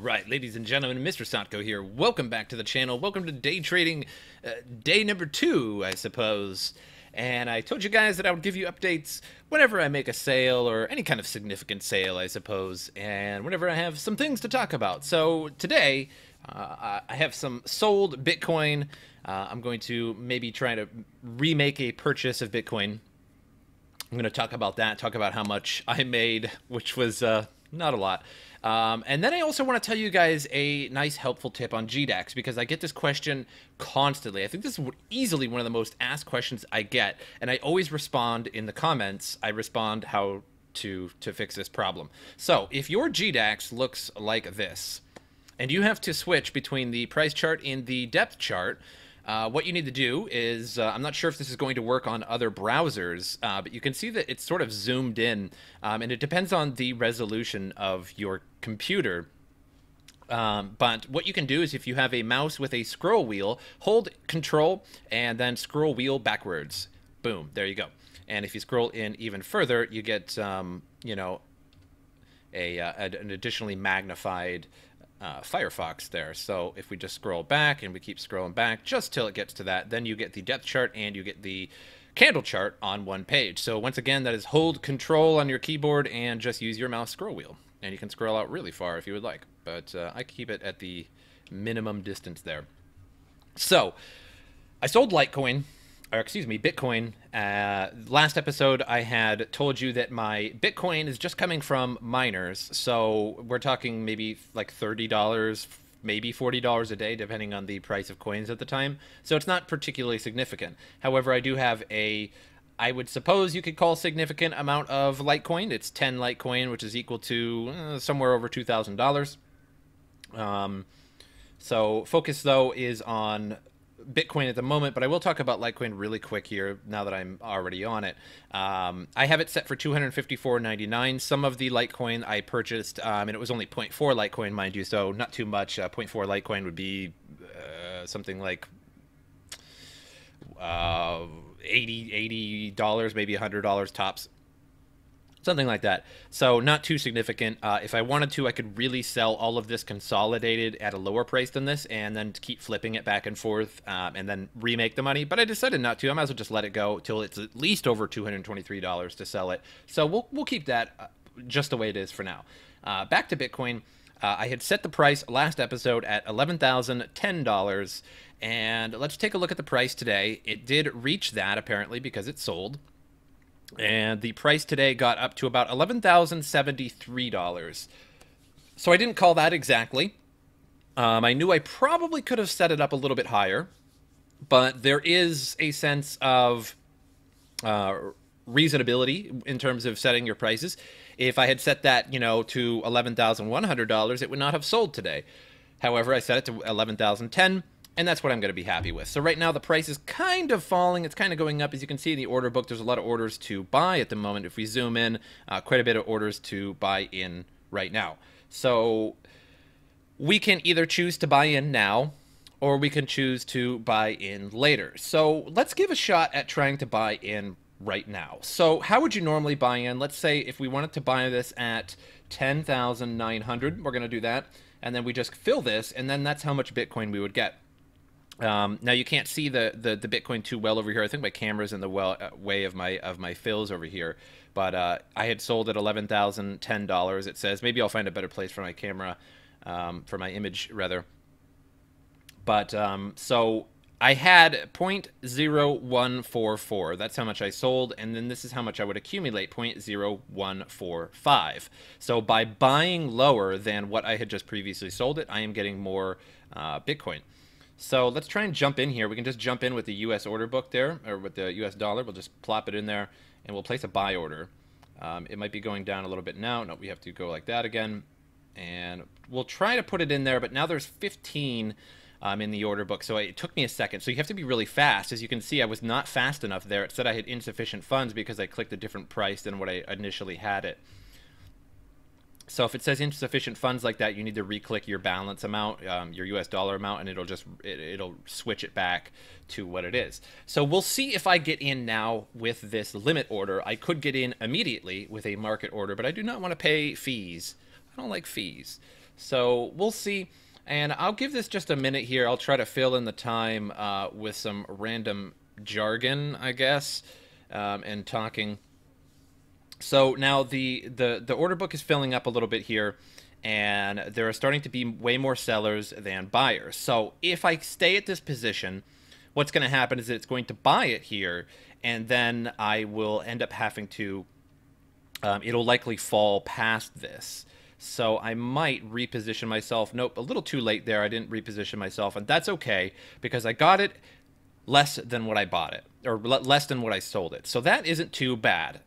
Alright, ladies and gentlemen, MrSotko here. Welcome back to the channel. Welcome to day trading day number 2, I suppose. And I told you guys that I would give you updates whenever I make a sale, or any kind of significant sale, I suppose, and whenever I have some things to talk about. So today, I have some sold Bitcoin. I'm going to maybe try to remake a purchase of Bitcoin. I'm going to talk about that, talk about how much I made, which was not a lot. And then I also want to tell you guys a nice helpful tip on GDAX, because I get this question constantly. I think this is easily one of the most asked questions I get, and I always respond in the comments. I respond how to fix this problem. So if your GDAX looks like this, and you have to switch between the price chart and the depth chart, what you need to do is, I'm not sure if this is going to work on other browsers, but you can see that it's sort of zoomed in, and it depends on the resolution of your computer. But what you can do is, if you have a mouse with a scroll wheel, hold Control and then scroll wheel backwards. Boom, there you go. And if you scroll in even further, you get, you know, an additionally magnified Firefox there. So if we just scroll back and we keep scrolling back just till it gets to that, then you get the depth chart and you get the candle chart on one page. So once again, that is hold Control on your keyboard and just use your mouse scroll wheel, and you can scroll out really far if you would like, but I keep it at the minimum distance there. So I sold Litecoin, or excuse me, Bitcoin. Last episode, I had told you that my Bitcoin is just coming from miners. So we're talking maybe like $30, maybe $40 a day, depending on the price of coins at the time. So it's not particularly significant. However, I do have I would suppose you could call significant amount of Litecoin. It's 10 Litecoin, which is equal to somewhere over $2,000. So focus, though, is on Bitcoin at the moment, but I will talk about Litecoin really quick here now that I'm already on it. I have it set for $254.99. Some of the Litecoin I purchased, and it was only 0.4 Litecoin, mind you, so not too much. 0.4 Litecoin would be something like $80, maybe $100 tops. Something like that. So not too significant. If I wanted to, I could really sell all of this consolidated at a lower price than this, and then keep flipping it back and forth, and then remake the money. But I decided not to. I might as well just let it go till it's at least over $223 to sell it. So we'll keep that just the way it is for now. Back to Bitcoin. I had set the price last episode at $11,010, and let's take a look at the price today. It did reach that, apparently, because it sold. And the price today got up to about $11,073. So I didn't call that exactly. I knew I probably could have set it up a little bit higher, but there is a sense of reasonability in terms of setting your prices. If I had set that, you know, to $11,100, it would not have sold today. However, I set it to $11,010. And that's what I'm going to be happy with. So right now the price is kind of falling. It's kind of going up. As you can see in the order book, there's a lot of orders to buy at the moment. If we zoom in, quite a bit of orders to buy in right now. So we can either choose to buy in now, or we can choose to buy in later. So let's give a shot at trying to buy in right now. So how would you normally buy in? Let's say if we wanted to buy this at 10,900, we're going to do that. And then we just fill this, and then that's how much Bitcoin we would get. Now you can't see the Bitcoin too well over here. I think my camera's in the way of my fills over here. But I had sold at $11,010. It says, maybe I'll find a better place for my camera, for my image rather. But so I had 0.0144. That's how much I sold, and then this is how much I would accumulate, 0.0145. So by buying lower than what I had just previously sold it, I am getting more Bitcoin. So let's try and jump in here. We can just jump in with the US order book there, or with the US dollar. We'll just plop it in there, and we'll place a buy order. It might be going down a little bit now. No, we have to go like that again. And we'll try to put it in there, but now there's 15 in the order book, so it took me a second. So you have to be really fast. As you can see, I was not fast enough there. It said I had insufficient funds because I clicked a different price than what I initially had it. So if it says insufficient funds like that, you need to re-click your balance amount, your US dollar amount, and it'll switch it back to what it is. So we'll see if I get in now with this limit order. I could get in immediately with a market order, but I do not want to pay fees. I don't like fees. So we'll see. And I'll give this just a minute here. I'll try to fill in the time with some random jargon, I guess, and talking. So now the order book is filling up a little bit here, and there are starting to be way more sellers than buyers. So if I stay at this position, what's going to happen is that it's going to buy it here, and then I will end up having to, it'll likely fall past this. So I might reposition myself. Nope, a little too late there. I didn't reposition myself, and that's okay because I got it less than what I bought it, or less than what I sold it. So that isn't too bad.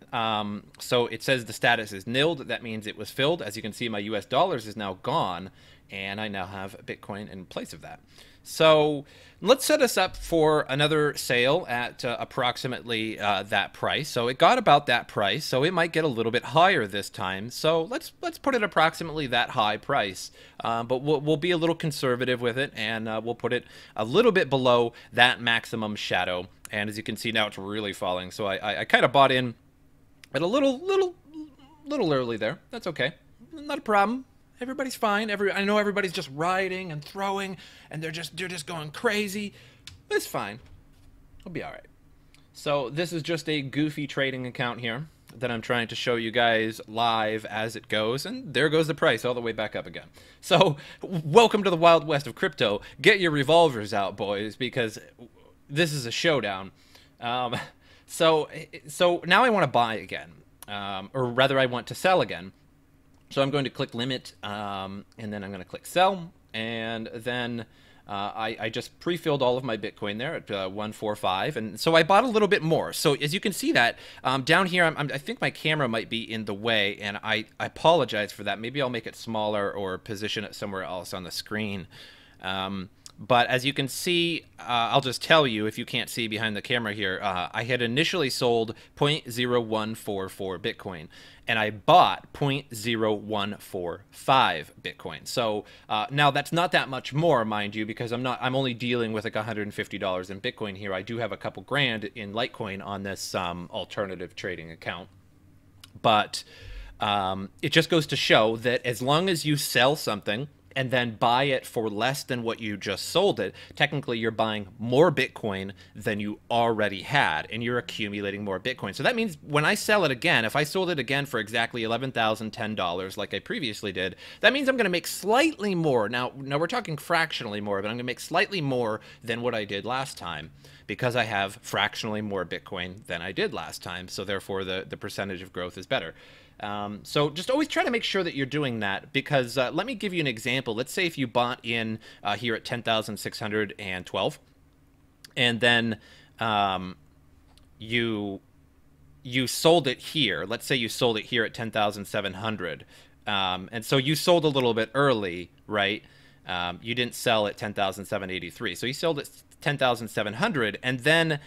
So it says the status is nilled. That means it was filled. As you can see, my US dollars is now gone, and I now have Bitcoin in place of that. So let's set us up for another sale at approximately that price. So it got about that price, so it might get a little bit higher this time. So let's put it approximately that high price, but we'll be a little conservative with it, and we'll put it a little bit below that maximum shadow. And as you can see now, it's really falling. So I kind of bought in at a little early there. That's okay, not a problem. Everybody's fine. I know everybody's just riding and throwing, and they're just going crazy. But it's fine. It'll be all right. So this is just a goofy trading account here that I'm trying to show you guys live as it goes, and there goes the price all the way back up again. So welcome to the Wild West of crypto. Get your revolvers out, boys, because this is a showdown. So now I want to buy again, or rather I want to sell again. So I'm going to click limit, and then I'm going to click sell, and then I just pre-filled all of my Bitcoin there at 145, and so I bought a little bit more. So as you can see that down here, I think my camera might be in the way, and I apologize for that. Maybe I'll make it smaller or position it somewhere else on the screen. But as you can see, I'll just tell you, if you can't see behind the camera here, I had initially sold 0.0144 Bitcoin, and I bought 0.0145 Bitcoin. So now that's not that much more, mind you, because I'm only dealing with like $150 in Bitcoin here. I do have a couple grand in Litecoin on this alternative trading account. But it just goes to show that as long as you sell something and then buy it for less than what you just sold it, technically you're buying more Bitcoin than you already had, and you're accumulating more Bitcoin. So that means when I sell it again, if I sold it again for exactly $11,010 like I previously did, that means I'm going to make slightly more. Now we're talking fractionally more, but I'm going to make slightly more than what I did last time, because I have fractionally more Bitcoin than I did last time, so therefore the percentage of growth is better. So just always try to make sure that you're doing that, because let me give you an example. Let's say if you bought in here at 10,612, and then you sold it here. Let's say you sold it here at 10,700, and so you sold a little bit early, right? You didn't sell at 10,783, so you sold at 10,700, and then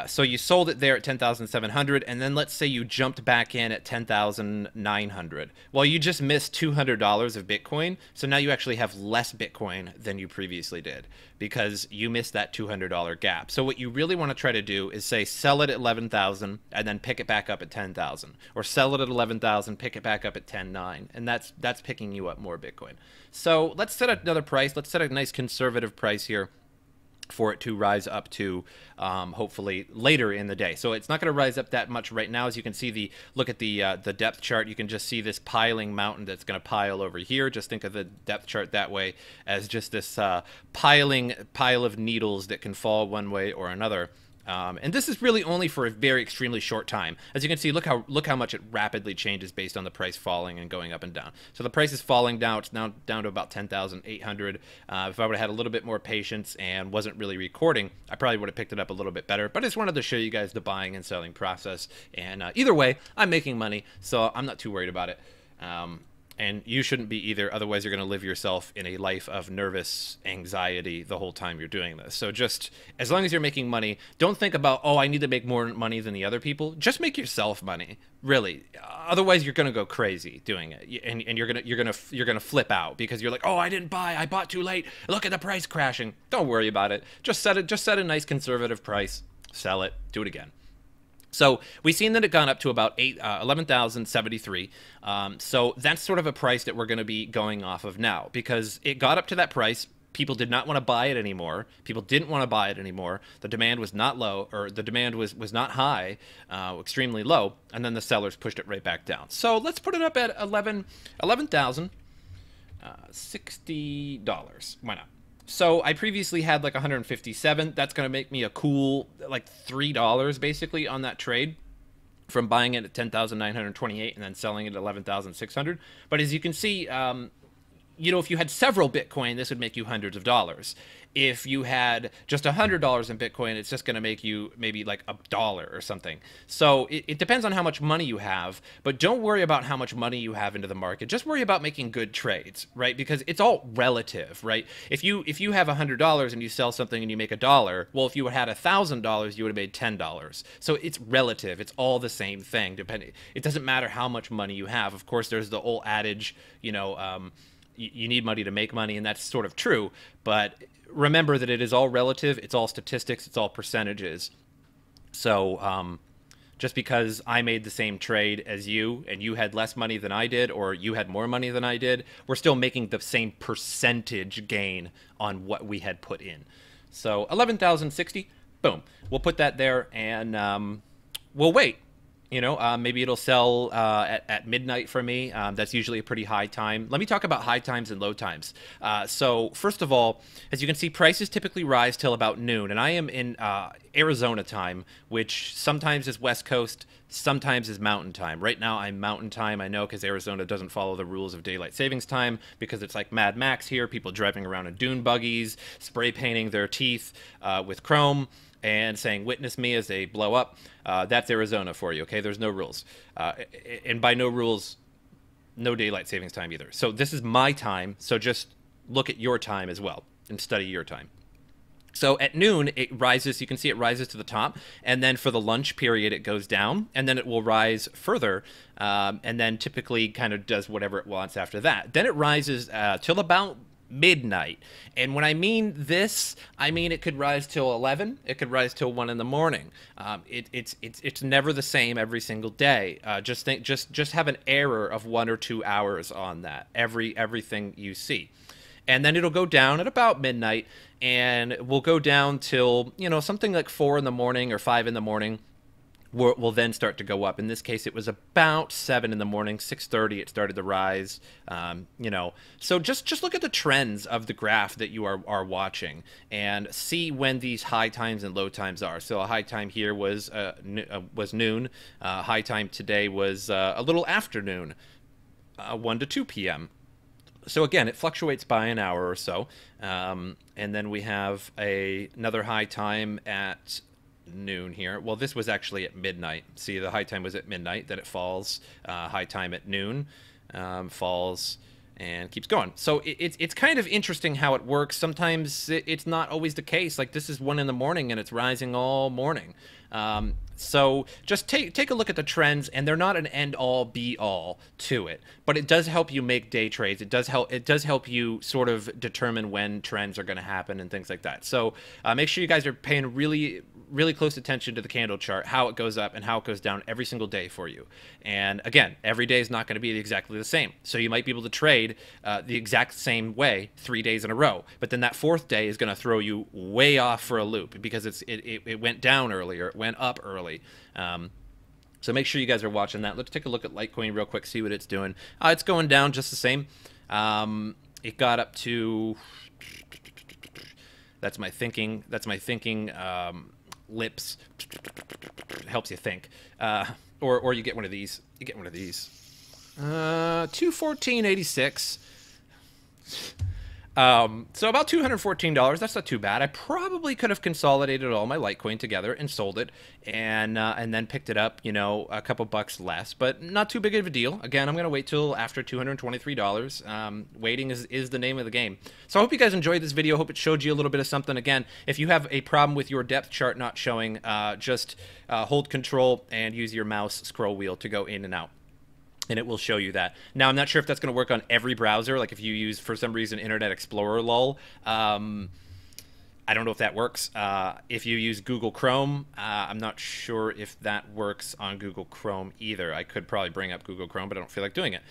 so you sold it there at 10,700, and then let's say you jumped back in at 10,900. Well, you just missed $200 of Bitcoin, so now you actually have less Bitcoin than you previously did because you missed that $200 gap. So what you really want to try to do is say sell it at 11,000 and then pick it back up at 10,000, or sell it at 11,000, pick it back up at 10,900, and that's picking you up more Bitcoin. So let's set another price. Let's set a nice conservative price here for it to rise up to hopefully later in the day. So it's not going to rise up that much right now. As you can see, look at the depth chart. You can just see this piling mountain that's going to pile over here. Just think of the depth chart that way, as just this pile of needles that can fall one way or another. And this is really only for a very extremely short time. As you can see, look how much it rapidly changes based on the price falling and going up and down. So the price is falling down. It's now down to about 10,800. If I would have had a little bit more patience and wasn't really recording, I probably would have picked it up a little bit better. But I just wanted to show you guys the buying and selling process. And either way, I'm making money, so I'm not too worried about it. And you shouldn't be either. Otherwise, you're going to live yourself in a life of nervous anxiety the whole time you're doing this. So just as long as you're making money, don't think about, oh, I need to make more money than the other people. Just make yourself money, really. Otherwise, you're going to go crazy doing it, and you're gonna flip out because you're like, oh, I didn't buy. I bought too late. Look at the price crashing. Don't worry about it. Just set a nice conservative price. Sell it. Do it again. So we've seen that it gone up to about 11,073. So that's sort of a price that we're going to be going off of now, because it got up to that price. People did not want to buy it anymore. People didn't want to buy it anymore. The demand was not low, or the demand was not high, extremely low, and then the sellers pushed it right back down. So let's put it up at $11,060. Why not? So I previously had like 157. That's going to make me a cool like $3 basically on that trade, from buying it at 10,928 and then selling it at 11,600. But as you can see, you know, if you had several Bitcoin, this would make you hundreds of dollars. If you had just $100 in Bitcoin, it's just going to make you maybe like $1 or something. So it depends on how much money you have, but don't worry about how much money you have into the market. Just worry about making good trades, right? Because it's all relative, right? If you have $100 and you sell something and you make $1, well, if you had $1,000, you would have made $10. So it's relative. It's all the same thing. It doesn't matter how much money you have. Of course, there's the old adage, you know, you need money to make money, and that's sort of true, but remember that it is all relative, it's all statistics, it's all percentages. So just because I made the same trade as you, and you had less money than I did, or you had more money than I did, we're still making the same percentage gain on what we had put in. So 11,060, boom. We'll put that there, and we'll wait. You know, maybe it'll sell at midnight for me. That's usually a pretty high time. Let me talk about high times and low times. So first of all, as you can see, prices typically rise till about noon. And I am in Arizona time, which sometimes is West Coast, sometimes is Mountain Time. Right now I'm Mountain Time, I know, because Arizona doesn't follow the rules of daylight savings time, because it's like Mad Max here, people driving around in dune buggies, spray painting their teeth with chrome, and saying, "Witness me," as they blow up. That's Arizona for you, okay? There's no rules. And by no rules, no daylight savings time either. So this is my time, so just look at your time as well and study your time. So at noon, it rises. You can see it rises to the top, and then for the lunch period, it goes down, and then it will rise further, and then typically kind of does whatever it wants after that. Then it rises till about midnight. And when I mean this, I mean it could rise till 11, it could rise till 1 in the morning. It's never the same every single day. Just have an error of 1 or 2 hours on that everything you see. And then it'll go down at about midnight, and we'll go down till, you know, something like 4 in the morning or 5 in the morning. Will then start to go up. In this case, it was about 7 in the morning, 6:30 it started to rise. You know, so just look at the trends of the graph that you are watching and see when these high times and low times are. So a high time here was noon. High time today was a little afternoon, 1 to 2 p.m. So again, it fluctuates by an hour or so. And then we have another high time at noon here. Well, this was actually at midnight. See, the high time was at midnight, then it falls. High time at noon, falls, and keeps going. So it's kind of interesting how it works. Sometimes it's not always the case. Like this is 1 in the morning and it's rising all morning. So just take a look at the trends, and they're not an end-all be-all to it, but it does help you make day trades. It does help you sort of determine when trends are going to happen and things like that. So make sure you guys are paying really close attention to the candle chart, how it goes up and how it goes down every single day for you. And again, every day is not going to be exactly the same. So you might be able to trade the exact same way 3 days in a row, but then that 4th day is going to throw you way off for a loop because it went down earlier, it went up early. So make sure you guys are watching that. Let's take a look at Litecoin real quick, see what it's doing. It's going down just the same. It got up to, that's my thinking lips, helps you think. Or you get one of these. You get one of these. 214.86. So about $214. That's not too bad. I probably could have consolidated all my Litecoin together and sold it, and then picked it up, you know, a couple bucks less, but not too big of a deal. Again, I'm gonna wait till after $223. Waiting is the name of the game. So I hope you guys enjoyed this video. Hope it showed you a little bit of something. Again, if you have a problem with your depth chart not showing, just hold Control and use your mouse scroll wheel to go in and out, and it will show you that. Now, I'm not sure if that's going to work on every browser. Like if you use, for some reason, Internet Explorer, lol. I don't know if that works. If you use Google Chrome, I'm not sure if that works on Google Chrome either. I could probably bring up Google Chrome, but I don't feel like doing it.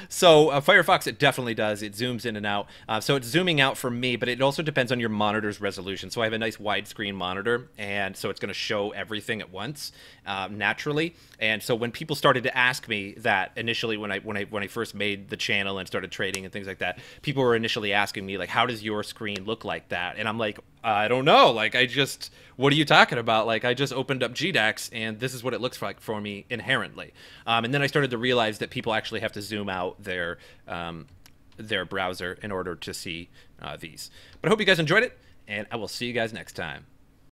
So Firefox, it definitely does. It zooms in and out. So it's zooming out for me, but it also depends on your monitor's resolution. So I have a nice widescreen monitor, and so it's going to show everything at once naturally. And so when people started to ask me that initially, when I first made the channel and started trading and things like that, people were initially asking me like, how does your screen look like that? And I'm like, I don't know. Like, what are you talking about? Like, I just opened up GDAX and this is what it looks like for me inherently. And then I started to realize that people actually have to zoom out their browser in order to see these. But I hope you guys enjoyed it, and I will see you guys next time.